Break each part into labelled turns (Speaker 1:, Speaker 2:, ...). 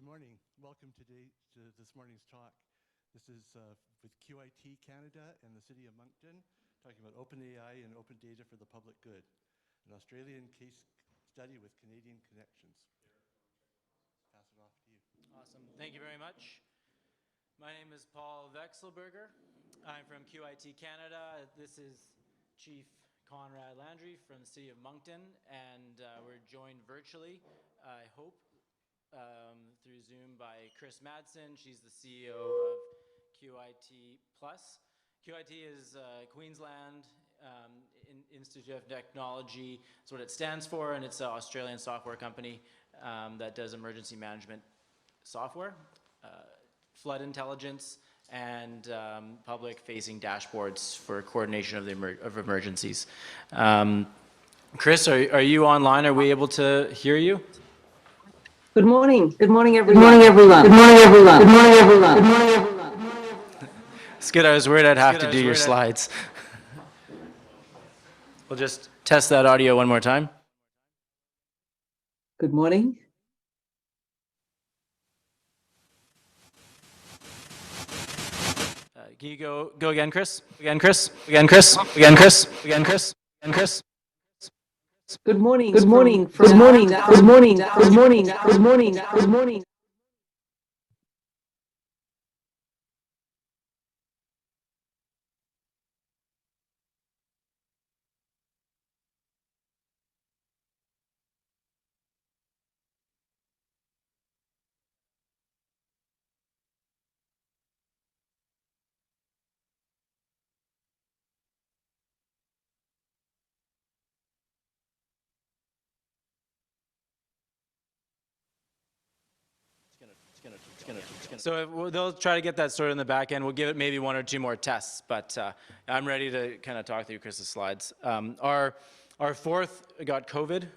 Speaker 1: morning. Welcome today to this morning's talk. This is with QIT Canada and the City of Moncton, talking about OpenAI and open data for the public good, an Australian case study with Canadian connections. Pass it off to you.
Speaker 2: Awesome. Thank you very much. My name is Paul Vekselberger. I'm from QIT Canada. This is Chief Conrad Landry from the City of Moncton, and we're joined virtually, I hope, through Zoom by Chris Madsen. She's the CEO of QIT Plus. QIT is Queensland Institute of Technology. That's what it stands for, and it's an Australian software company that does emergency management software, flood intelligence, and public-facing dashboards for coordination of emergencies. Chris, are you online? Are we able to hear you?
Speaker 3: Good morning. Good morning, everyone. Good morning, everyone. Good morning, everyone. Good morning, everyone. Good morning, everyone.
Speaker 2: It's good. I was worried I'd have to do your slides. We'll just test that audio one more time.
Speaker 3: Good morning.
Speaker 2: Can you go again, Chris? Again, Chris? Again, Chris? Again, Chris? Again, Chris? Again, Chris?
Speaker 3: Good morning. Good morning. Good morning. Good morning. Good morning. Good morning. Good morning.
Speaker 2: So they'll try to get that sorted in the back end. We'll give it maybe one or two more tests, but I'm ready to kind of talk through Chris's slides. Our fourth got COVID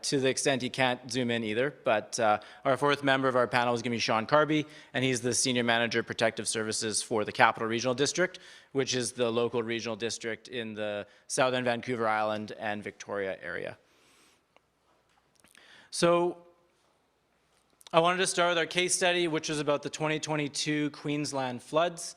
Speaker 2: to the extent he can't zoom in either, but our fourth member of our panel is going to be Sean Carby, and he's the Senior Manager Protective Services for the Capital Regional District, which is the local regional district in the Southern Vancouver Island and Victoria area. So I wanted to start with our case study, which was about the 2022 Queensland floods.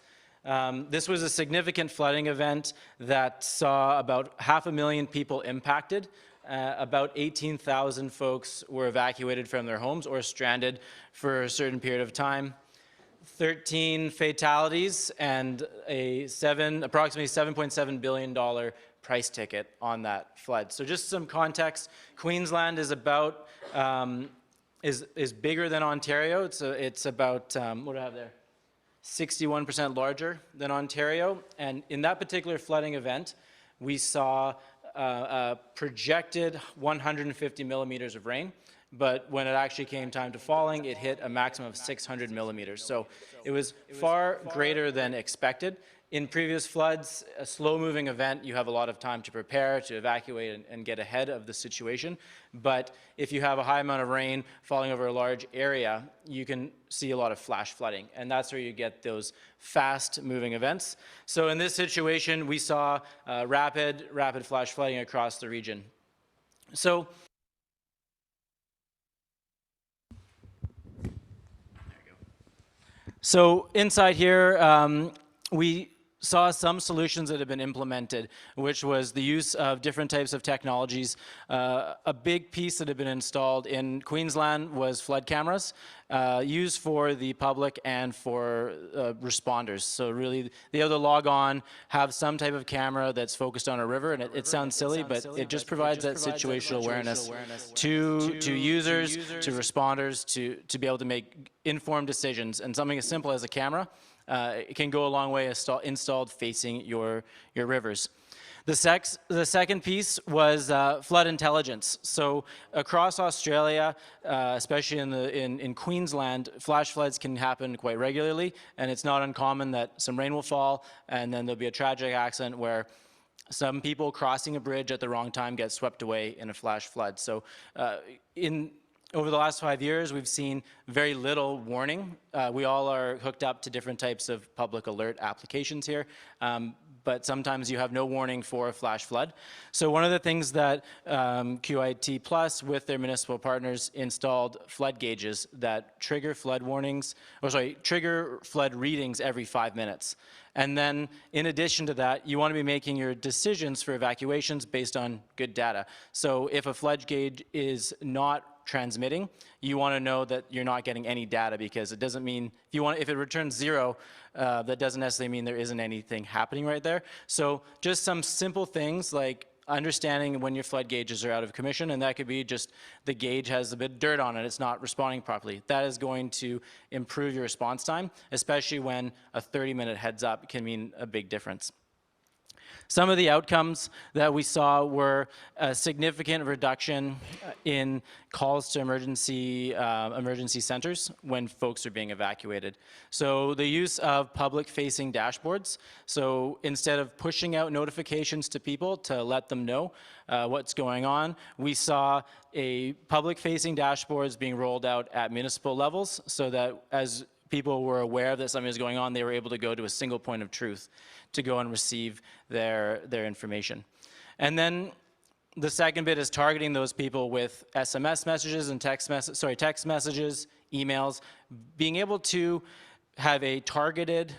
Speaker 2: This was a significant flooding event that saw about 500,000 people impacted. About 18,000 folks were evacuated from their homes or stranded for a certain period of time. 13 fatalities and approximately $7.7 billion price ticket on that flood. So just some context, Queensland is about is bigger than Ontario. It's about, what do I have there? 61% larger than Ontario. And in that particular flooding event, we saw a projected 150 millimeters of rain. But when it actually came time to falling, it hit a maximum of 600 millimeters. So it was far greater than expected. In previous floods, a slow-moving event, you have a lot of time to prepare, to evacuate, and get ahead of the situation. But if you have a high amount of rain falling over a large area, you can see a lot of flash flooding, and that's where you get those fast-moving events. So in this situation, we saw rapid flash flooding across the region. So there you go. So inside here, we saw some solutions that have been implemented, which was the use of different types of technologies. A big piece that had been installed in Queensland was flood cameras, used for the public and for responders. So really, they have to log on, have some type of camera that's focused on a river, and it sounds silly, but it just provides that situational awareness to users, to responders, to be able to make informed decisions. And something as simple as a camera, it can go a long way installed facing your rivers. The second piece was flood intelligence. So across Australia, especially in Queensland, flash floods can happen quite regularly, and it's not uncommon that some rain will fall, and then there'll be a tragic accident where some people crossing a bridge at the wrong time get swept away in a flash flood. So over the last 5 years, we've seen very little warning. We all are hooked up to different types of public alert applications here, but sometimes you have no warning for a flash flood. So one of the things that QIT Plus with their municipal partners installed flood gauges that trigger flood warnings, trigger flood readings every 5 minutes. And then in addition to that, you want to be making your decisions for evacuations based on good data. So if a flood gauge is not transmitting, you want to know that you're not getting any data, because it doesn't mean, if it returns 0, that doesn't necessarily mean there isn't anything happening right there. So just some simple things like understanding when your flood gauges are out of commission, and that could be just the gauge has a bit of dirt on it, it's not responding properly. That is going to improve your response time, especially when a 30-minute heads up can mean a big difference. Some of the outcomes that we saw were a significant reduction in calls to emergency centers when folks are being evacuated. So the use of public-facing dashboards. So instead of pushing out notifications to people to let them know what's going on, we saw a public-facing dashboards being rolled out at municipal levels, so that as people were aware that something was going on, they were able to go to a single point of truth to go and receive their information. And then the second bit is targeting those people with SMS messages and text messages, emails, being able to have a targeted,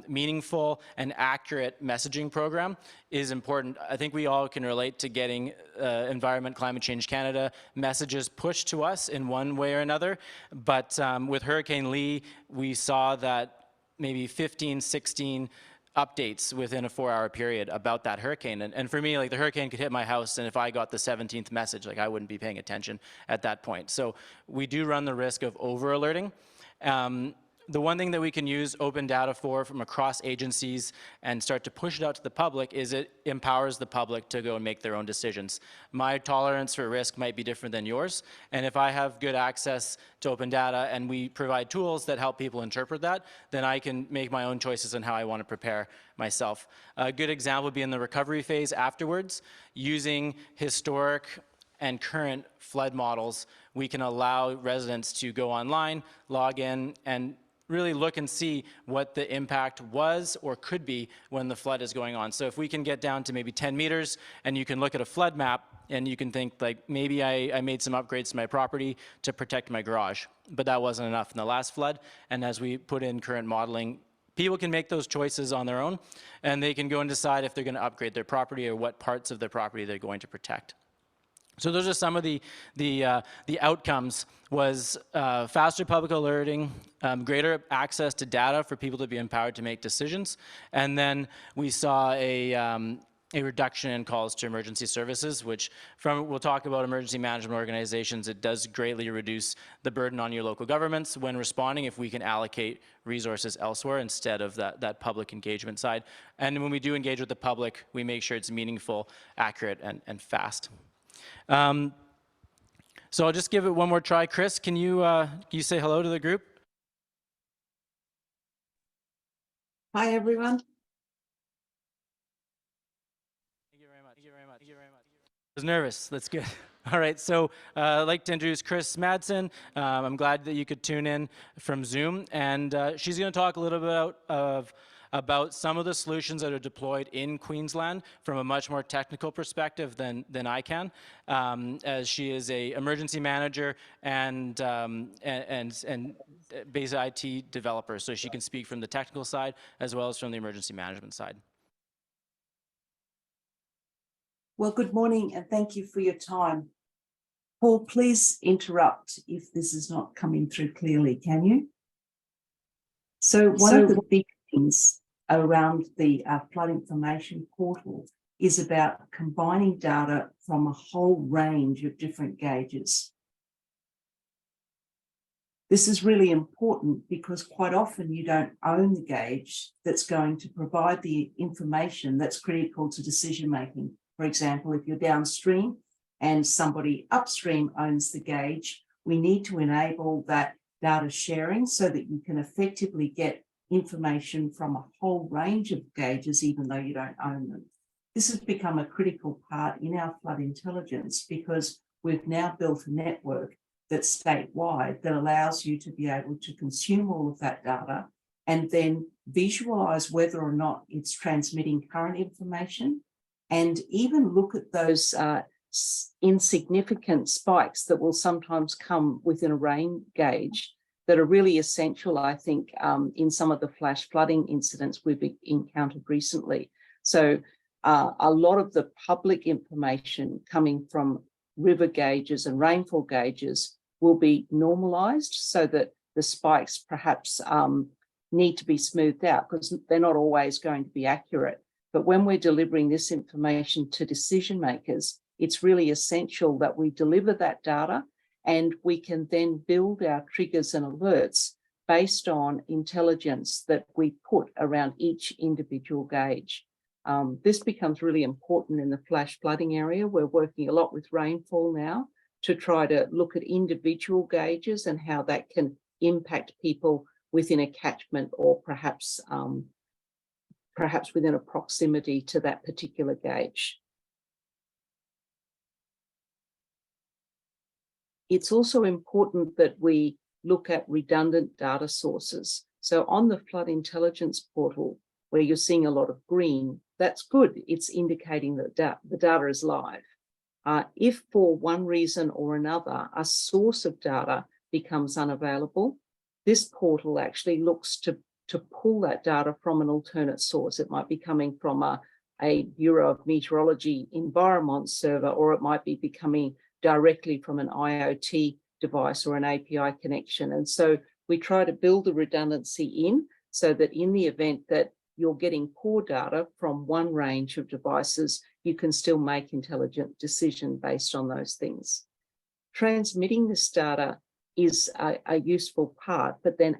Speaker 2: meaningful and accurate messaging program is important. I think we all can relate to getting Environment Climate Change Canada messages pushed to us in one way or another, but with Hurricane Lee, we saw that maybe 15, 16 updates within a 4-hour period about that hurricane. And for me, like, the hurricane could hit my house, and if I got the 17th message, like, I wouldn't be paying attention at that point. So we do run the risk of over alerting. The one thing that we can use open data for from across agencies and start to push it out to the public is it empowers the public to go and make their own decisions. My tolerance for risk might be different than yours, and if I have good access to open data and we provide tools that help people interpret that, then I can make my own choices on how I want to prepare myself. A good example would be in the recovery phase afterwards, using historic and current flood models. We can allow residents to go online, log in, and really look and see what the impact was or could be when the flood is going on. So if we can get down to maybe 10 meters and you can look at a flood map and you can think, like, maybe I made some upgrades to my property to protect my garage, but that wasn't enough in the last flood. And as we put in current modeling, people can make those choices on their own, and they can go and decide if they're going to upgrade their property or what parts of their property they're going to protect. So those are some of the outcomes. Was faster public alerting, greater access to data for people to be empowered to make decisions, and then we saw a reduction in calls to emergency services, which we'll talk about emergency management organizations, it does greatly reduce the burden on your local governments when responding if we can allocate resources elsewhere instead of that public engagement side. And when we do engage with the public, we make sure it's meaningful, accurate, and fast. So I'll just give it one more try. Chris, can you say hello to the group?
Speaker 3: Hi, everyone.
Speaker 2: Thank you very much. Thank you very much. Thank you very much. I was nervous. That's good. All right. So I'd like to introduce Chris Madsen. I'm glad that you could tune in from Zoom. And she's going to talk a little bit about some of the solutions that are deployed in Queensland from a much more technical perspective than I can, as she is a emergency manager and basic IT developer, so she can speak from the technical side as well as from the emergency management side.
Speaker 3: Well, good morning and thank you for your time. Paul, please interrupt if this is not coming through clearly, can you? So one of the big things around the flood information portal is about combining data from a whole range of different gauges. This is really important because quite often you don't own the gauge that's going to provide the information that's critical to decision making. For example, if you're downstream and somebody upstream owns the gauge, we need to enable that data sharing so that you can effectively get information from a whole range of gauges, even though you don't own them. This has become a critical part in our flood intelligence because we've now built a network that's statewide that allows you to be able to consume all of that data and then visualize whether or not it's transmitting current information, and even look at those insignificant spikes that will sometimes come within a rain gauge that are really essential, I think, in some of the flash flooding incidents we've encountered recently. So a lot of the public information coming from river gauges and rainfall gauges will be normalized so that the spikes perhaps need to be smoothed out because they're not always going to be accurate. But when we're delivering this information to decision makers, it's really essential that we deliver that data and we can then build our triggers and alerts based on intelligence that we put around each individual gauge. This becomes really important in the flash flooding area. We're working a lot with rainfall now to try to look at individual gauges and how that can impact people within a catchment or perhaps within a proximity to that particular gauge. It's also important that we look at redundant data sources. So on the Flood Intelligence Portal, where you're seeing a lot of green, that's good. It's indicating that the data is live. If for one reason or another, a source of data becomes unavailable, this portal actually looks to pull that data from an alternate source. It might be coming from a Bureau of Meteorology environment server, or it might be becoming directly from an IoT device or an API connection. And so we try to build the redundancy in so that in the event that you're getting poor data from one range of devices, you can still make intelligent decision based on those things. Transmitting this data is a useful part, but then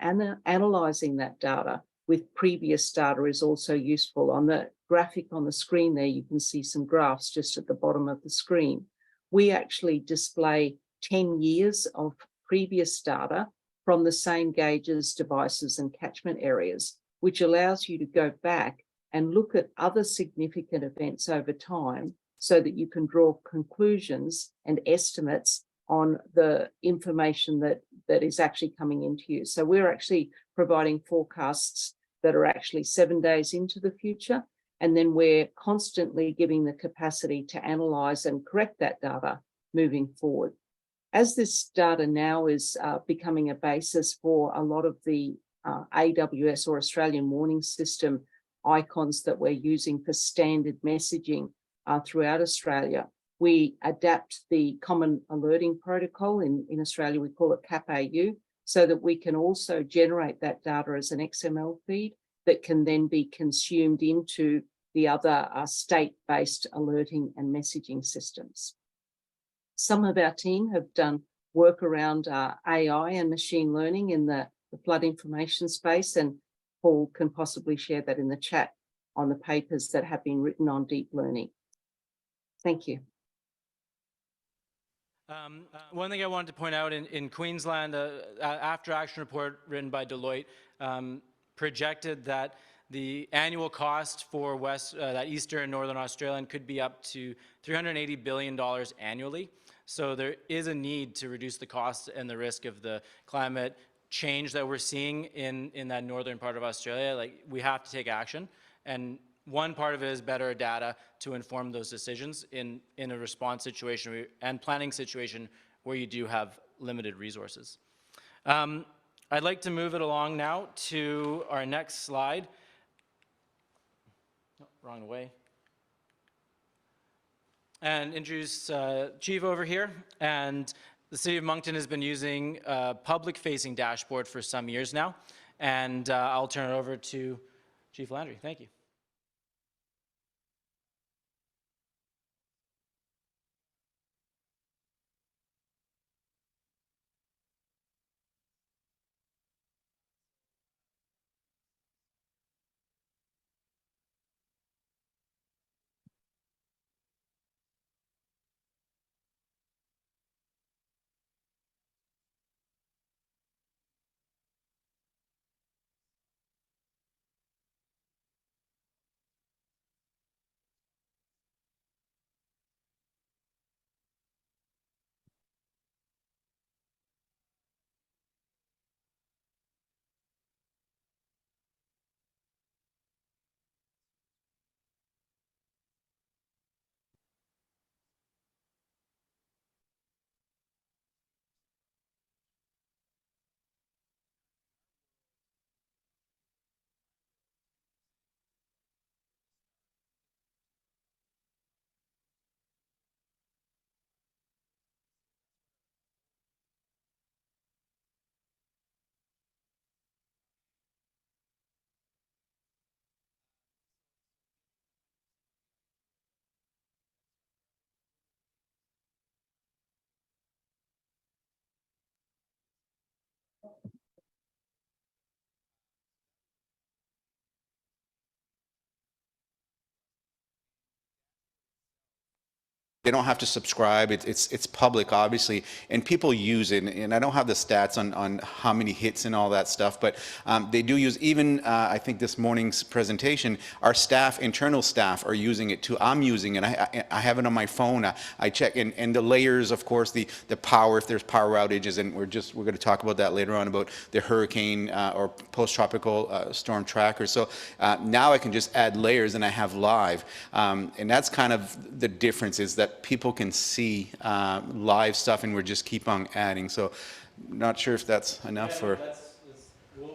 Speaker 3: analyzing that data with previous data is also useful. On the graphic on the screen there, you can see some graphs just at the bottom of the screen. We actually display 10 years of previous data from the same gauges, devices, and catchment areas, which allows you to go back and look at other significant events over time so that you can draw conclusions and estimates on the information that is actually coming into you. So we're actually providing forecasts that are actually 7 days into the future, and then we're constantly giving the capacity to analyze and correct that data moving forward. As this data now is becoming a basis for a lot of the AWS or Australian Warning System icons that we're using for standard messaging throughout Australia, we adapt the Common Alerting Protocol. In Australia, we call it CAP-AU, so that we can also generate that data as an XML feed that can then be consumed into the other state-based alerting and messaging systems. Some of our team have done work around AI and machine learning in the flood information space, and Paul can possibly share that in the chat on the papers that have been written on deep learning. Thank you.
Speaker 2: One thing I wanted to point out in Queensland, after action report written by Deloitte projected that the annual cost for that Eastern and Northern Australian could be up to $380 billion annually. So there is a need to reduce the cost and the risk of the climate change that we're seeing in that northern part of Australia. Like, we have to take action, and one part of it is better data to inform those decisions in a response situation and planning situation where you do have limited resources. I'd like to move it along now to our next slide. Oh, wrong way. And introduce Chief over here. And the City of Moncton has been using a public-facing dashboard for some years now. And I'll turn it over to Chief Landry. Thank you.
Speaker 4: They don't have to subscribe. It's public, obviously, and people use it. And I don't have the stats on how many hits and all that stuff, but they do use. Even I think this morning's presentation, our staff, internal staff, are using it too. I'm using it. I have it on my phone. I check, and the layers, of course, the power. If there's power outages, and we're going to talk about that later on about the hurricane or post-tropical storm tracker. So now I can just add layers, and I have live, and that's kind of the difference, is that people can see live stuff, and we're just keep on adding. So not sure if that's enough.
Speaker 2: Yeah,
Speaker 4: or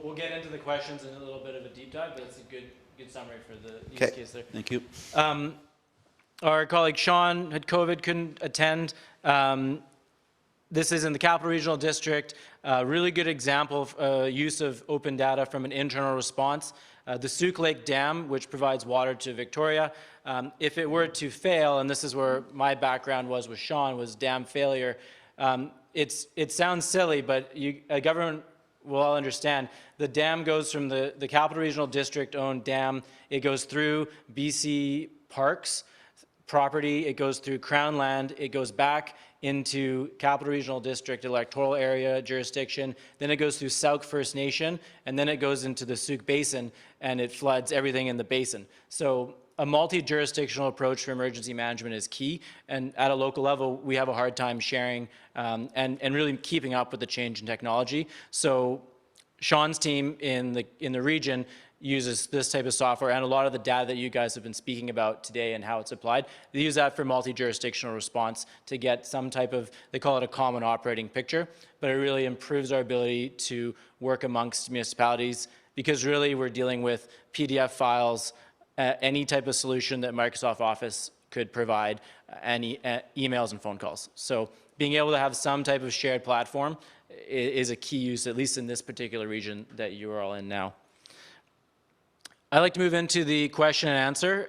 Speaker 2: we'll get into the questions in a little bit of a deep dive, but it's a good summary for the use case there.
Speaker 4: Thank you.
Speaker 2: Our colleague Sean had COVID, couldn't attend. This is in the Capital Regional District. Really good example of use of open data from an internal response. The Souk Lake Dam, which provides water to Victoria, if it were to fail, and this is where my background was with Sean, was dam failure. It sounds silly, but a government will all understand. The dam goes from the Capital Regional District owned dam, it goes through BC Parks property, it goes through Crown land, it goes back into Capital Regional District electoral area jurisdiction, then it goes through Sauk First Nation, and then it goes into the Souk Basin, and it floods everything in the basin. So a multi-jurisdictional approach for emergency management is key, and at a local level, we have a hard time sharing and really keeping up with the change in technology. So Sean's team in the region uses this type of software, and a lot of the data that you guys have been speaking about today and how it's applied, they use that for multi-jurisdictional response to get some type of, they call it a common operating picture, but it really improves our ability to work amongst municipalities, because really we're dealing with PDF files, any type of solution that Microsoft Office could provide, any emails and phone calls. So being able to have some type of shared platform is a key use, at least in this particular region that you are all in now. I'd like to move into the question and answer.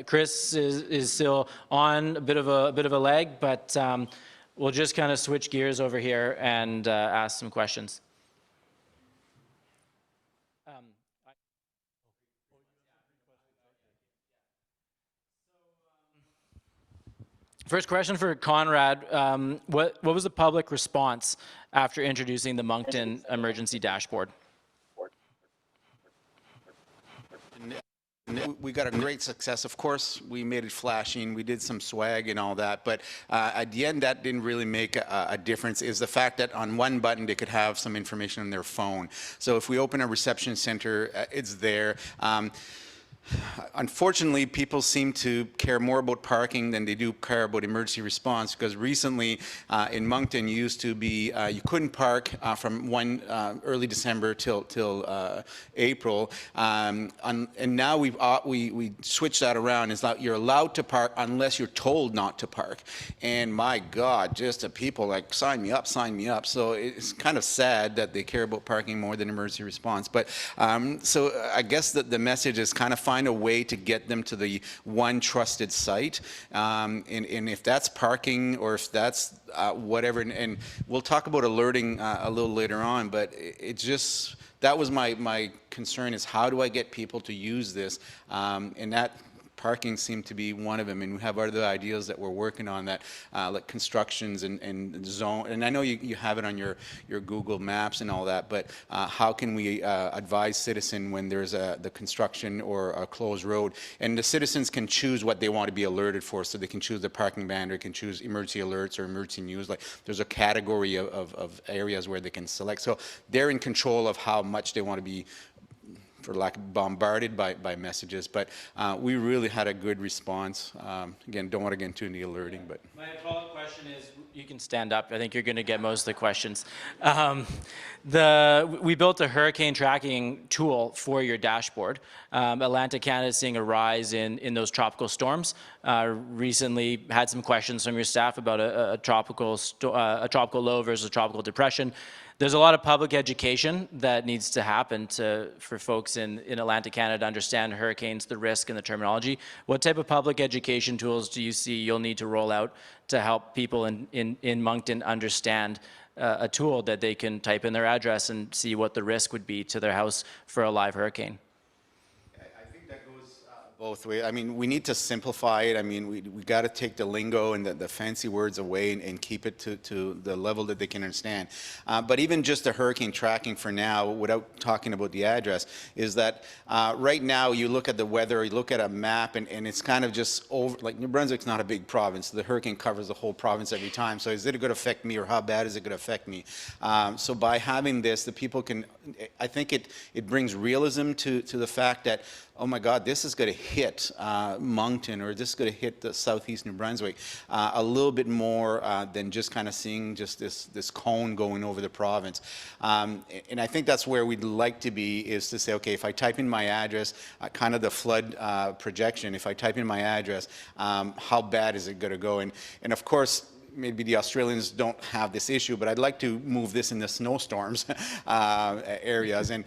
Speaker 2: Chris is still on a bit of a lag, but we'll just kind of switch gears over here and ask some questions. First question for Conrad. What was the public response after introducing the Moncton Emergency Dashboard?
Speaker 4: We got a great success. Of course, we made it flashing. We did some swag and all that, but at the end, that didn't really make a difference. Is the fact that on one button they could have some information on their phone. So if we open a reception center, it's there. Unfortunately, people seem to care more about parking than they do care about emergency response, because recently in Moncton you used to be, you couldn't park from early December till April, and now we switched that around. It's like you're allowed to park unless you're told not to park. And my God, just the people like, sign me up, sign me up. So it's kind of sad that they care about parking more than emergency response. But so I guess that the message is kind of find a way to get them to the one trusted site, and if that's parking or if that's whatever, and we'll talk about alerting a little later on, but it's just, that was my concern, is how do I get people to use this, and that parking seemed to be one of them, and we have other ideas that we're working on, that like constructions and zone, and I know you have it on your Google Maps and all that, but how can we advise citizen when there's the construction or a closed road, and the citizens can choose what they want to be alerted for, so they can choose the parking ban, or they can choose emergency alerts or emergency news. Like there's a category of areas where they can select, so they're in control of how much they want to be, for lack of, bombarded by messages, but we really had a good response. Again, don't want to get into any alerting, but.
Speaker 2: My follow-up question is, you can stand up, I think you're going to get most of the questions. We built a hurricane tracking tool for your dashboard. Atlantic Canada is seeing a rise in those tropical storms. Recently had some questions from your staff about a tropical low versus a tropical depression. There's a lot of public education that needs to happen for folks in Atlantic Canada to understand hurricanes, the risk, and the terminology. What type of public education tools do you see you'll need to roll out to help people in Moncton understand a tool that they can type in their address and see what the risk would be to their house for a live hurricane.
Speaker 4: I think that goes both ways. I mean, we need to simplify it. I mean, we got to take the lingo and the fancy words away and keep it to the level that they can understand. But even just the hurricane tracking for now, without talking about the address, is that right now you look at the weather, you look at a map, and it's kind of just over, like New Brunswick's not a big province. The hurricane covers the whole province every time. So is it going to affect me, or how bad is it going to affect me? So by having this, the people can, I think it brings realism to the fact that, oh my God, this is going to hit Moncton, or this is going to hit the southeast New Brunswick a little bit more than just kind of seeing just this cone going over the province. And I think that's where we'd like to be, is to say, okay, if I type in my address, kind of the flood projection, if I type in my address, how bad is it going to go? And of course, maybe the Australians don't have this issue, but I'd like to move this in the snowstorms areas. And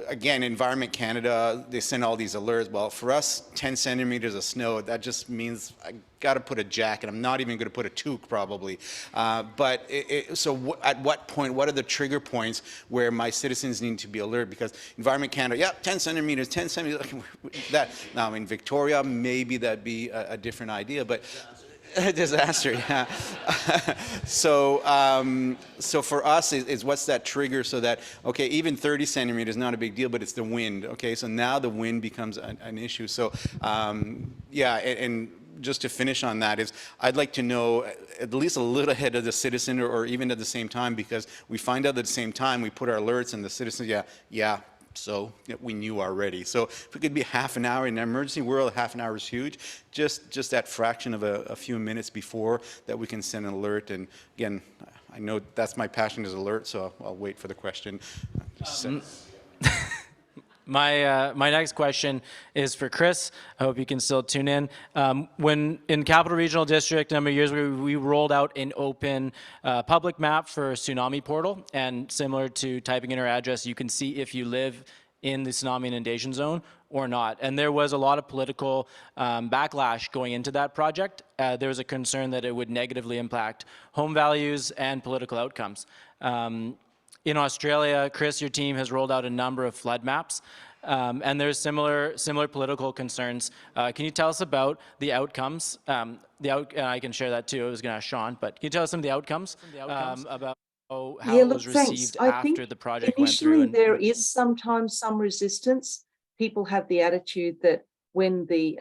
Speaker 4: again, Environment Canada, they send all these alerts. Well, for us, 10 centimeters of snow, that just means I got to put a jacket. I'm not even going to put a toque probably. But at what point, what are the trigger points where my citizens need to be alert? Because Environment Canada, yeah, 10 centimeters, 10 centimeters, that. Now in Victoria, maybe that'd be a different idea, but disaster, yeah. So for us, is what's that trigger, so that, okay, even 30 centimeters is not a big deal, but it's the wind, okay? So now the wind becomes an issue. So, yeah, and just to finish on that is, I'd like to know at least a little ahead of the citizen, or even at the same time, because we find out at the same time, we put our alerts, and the citizens, yeah, so we knew already. So if we could be half an hour in an emergency world, half an hour is huge. Just that fraction of a few minutes before that we can send an alert. And again, I know that's my passion, is alert, so I'll wait for the question.
Speaker 2: My next question is for Chris. I hope you can still tune in. When in Capital Regional District a number of years ago, we rolled out an open public map for Tsunami Portal, and similar to typing in our address, you can see if you live in the tsunami inundation zone or not. And there was a lot of political backlash going into that project. There was a concern that it would negatively impact home values and political outcomes. In Australia, Chris, your team has rolled out a number of flood maps, and there's similar political concerns. Can you tell us about the outcomes? I can share that too. I was going to ask Sean, but can you tell us some of the outcomes about how it was received after the project went through?
Speaker 3: Initially, there is sometimes some resistance. People have the attitude that when the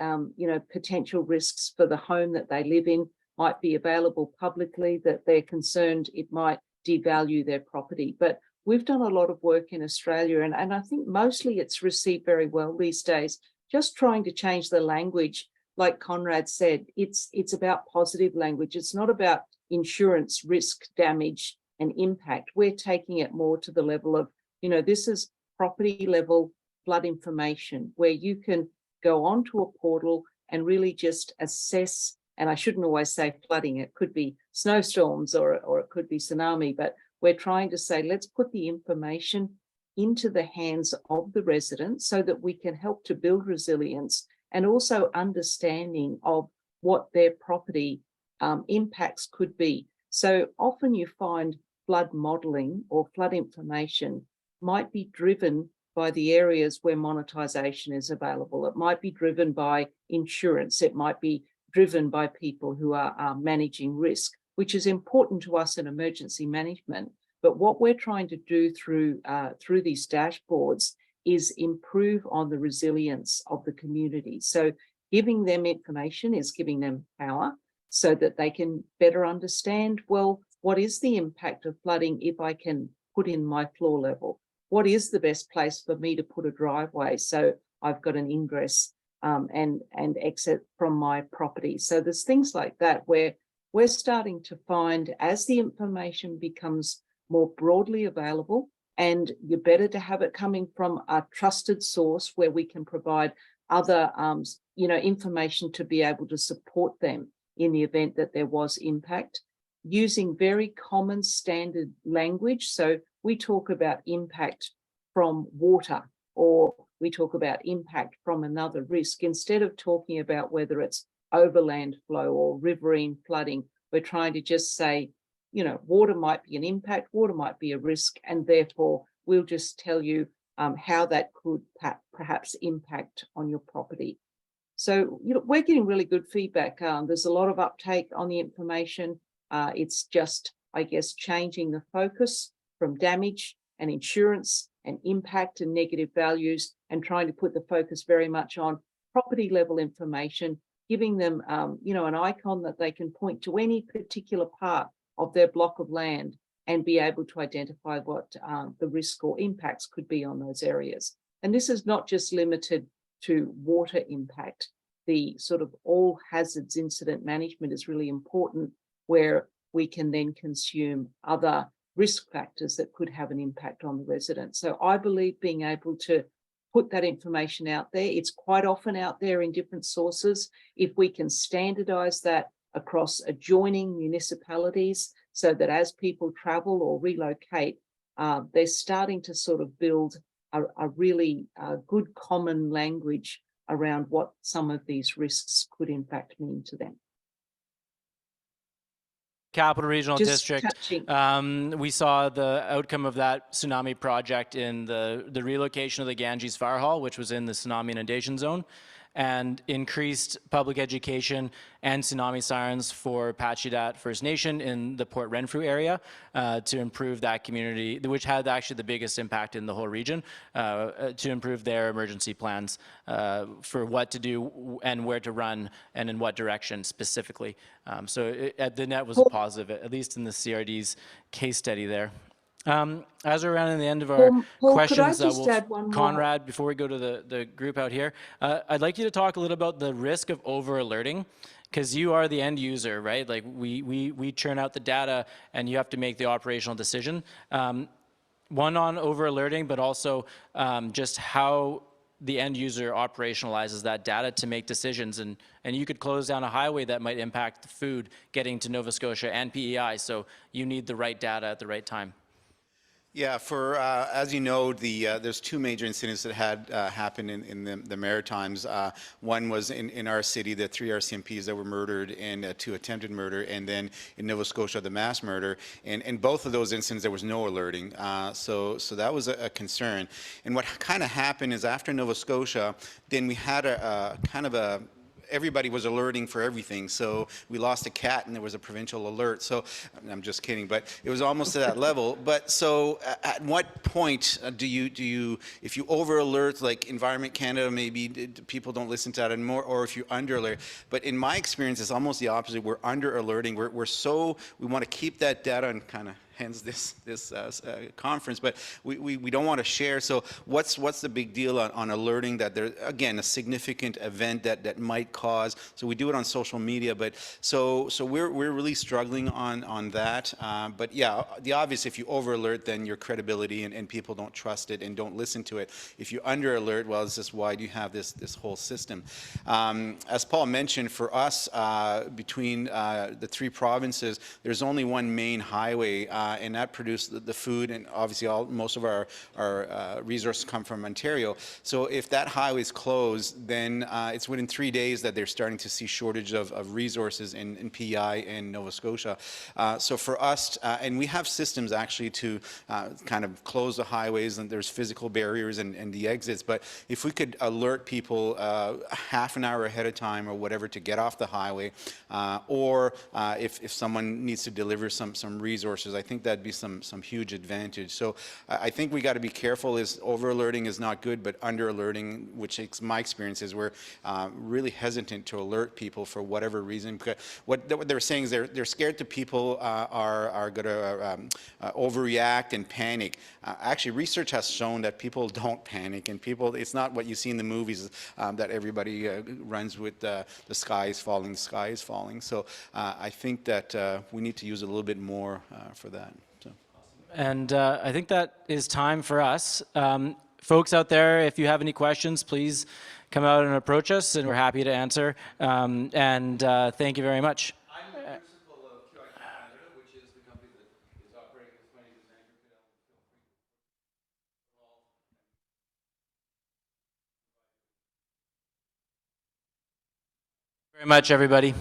Speaker 3: potential risks for the home that they live in might be available publicly, that they're concerned it might devalue their property. But we've done a lot of work in Australia, and I think mostly it's received very well these days. Just trying to change the language, like Conrad said, it's about positive language. It's not about insurance, risk, damage, and impact. We're taking it more to the level of, this is property level flood information, where you can go onto a portal and really just assess. And I shouldn't always say flooding, it could be snowstorms or it could be tsunami, but we're trying to say, let's put the information into the hands of the residents so that we can help to build resilience, and also understanding of what their property impacts could be. So often you find flood modelling or flood information might be driven by the areas where monetisation is available. It might be driven by insurance. It might be driven by people who are managing risk, which is important to us in emergency management. But what we're trying to do through these dashboards is improve on the resilience of the community. So giving them information is giving them power, so that they can better understand, well, what is the impact of flooding if I can put in my floor level? What is the best place for me to put a driveway so I've got an ingress and exit from my property? So there's things like that where we're starting to find, as the information becomes more broadly available, and you're better to have it coming from a trusted source where we can provide other information to be able to support them in the event that there was impact, using very common standard language. So we talk about impact from water, or we talk about impact from another risk. Instead of talking about whether it's overland flow or riverine flooding, we're trying to just say, water might be an impact, water might be a risk, and therefore we'll just tell you how that could perhaps impact on your property. So, we're getting really good feedback. There's a lot of uptake on the information. It's just, I guess, changing the focus from damage and insurance and impact and negative values, and trying to put the focus very much on property level information, giving them, an icon that they can point to any particular part of their block of land and be able to identify what the risk or impacts could be on those areas. And this is not just limited to water impact. The sort of all hazards incident management is really important, where we can then consume other risk factors that could have an impact on the resident. So I believe being able to put that information out there, it's quite often out there in different sources. If we can standardize that across adjoining municipalities, so that as people travel or relocate, they're starting to sort of build a really good common language around what some of these risks could in fact mean to them.
Speaker 2: Capital Regional
Speaker 3: Just
Speaker 2: District,
Speaker 3: touching-
Speaker 2: we saw the outcome of that tsunami project in the relocation of the Ganges Fire Hall, which was in the tsunami inundation zone, and increased public education and tsunami sirens for Pacheedaht First Nation in the Port Renfrew area to improve that community, which had actually the biggest impact in the whole region, to improve their emergency plans for what to do and where to run and in what direction specifically. So the net was positive, at least in the CRD's case study there. As we're around the end of our
Speaker 3: Paul,
Speaker 2: questions,
Speaker 3: could I just add one more?
Speaker 2: Conrad, before we go to the group out here, I'd like you to talk a little about the risk of over alerting, because you are the end user, right? Like we churn out the data and you have to make the operational decision. One on over alerting, but also just how the end user operationalizes that data to make decisions. And you could close down a highway that might impact the food getting to Nova Scotia and PEI. So you need the right data at the right time.
Speaker 4: Yeah, as you know, there's two major incidents that had happened in the Maritimes. One was in our city, the 3 RCMPs that were murdered, and 2 attempted murder, and then in Nova Scotia, the mass murder. And both of those incidents, there was no alerting. So that was a concern. And what kind of happened is after Nova Scotia, then we had a kind of a everybody was alerting for everything. So we lost a cat and there was a provincial alert. So I'm just kidding, but it was almost to that level. But so at what point do you, if you over alert, like Environment Canada, maybe people don't listen to that anymore, or if you under alert. But in my experience, it's almost the opposite. We're under alerting. We want to keep that data and kind of hence this conference, but we don't want to share. So what's the big deal on alerting that there, again, a significant event that might cause? So we do it on social media, but so we're really struggling on that. But yeah, the obvious, if you over alert, then your credibility and people don't trust it and don't listen to it. If you under alert, well, it's just why do you have this whole system? As Paul mentioned, for us, between the 3 provinces, there's only one main highway, and that produced the food, and obviously most of our resources come from Ontario. So if that highway is closed, then it's within 3 days that they're starting to see shortage of resources in PEI and Nova Scotia. So for us, and we have systems actually to kind of close the highways, and there's physical barriers and the exits, but if we could alert people half an hour ahead of time or whatever to get off the highway, or if someone needs to deliver some resources, I think that'd be some huge advantage. So I think we got to be careful. Is over alerting is not good, but under alerting, which is my experience, is we're really hesitant to alert people for whatever reason. Because what they're saying is they're scared that people are going to overreact and panic. Actually, research has shown that people don't panic, and it's not what you see in the movies that everybody runs with the sky is falling, the sky is falling. So I think that we need to use a little bit more for that. So.
Speaker 2: And I think that is time for us. Folks out there, if you have any questions, please come out and approach us, and we're happy to answer. Thank you very much.
Speaker 4: I'm the principal of QIT Canada, which is the company that is operating this money with Anchor Pit.
Speaker 2: Very much, everybody.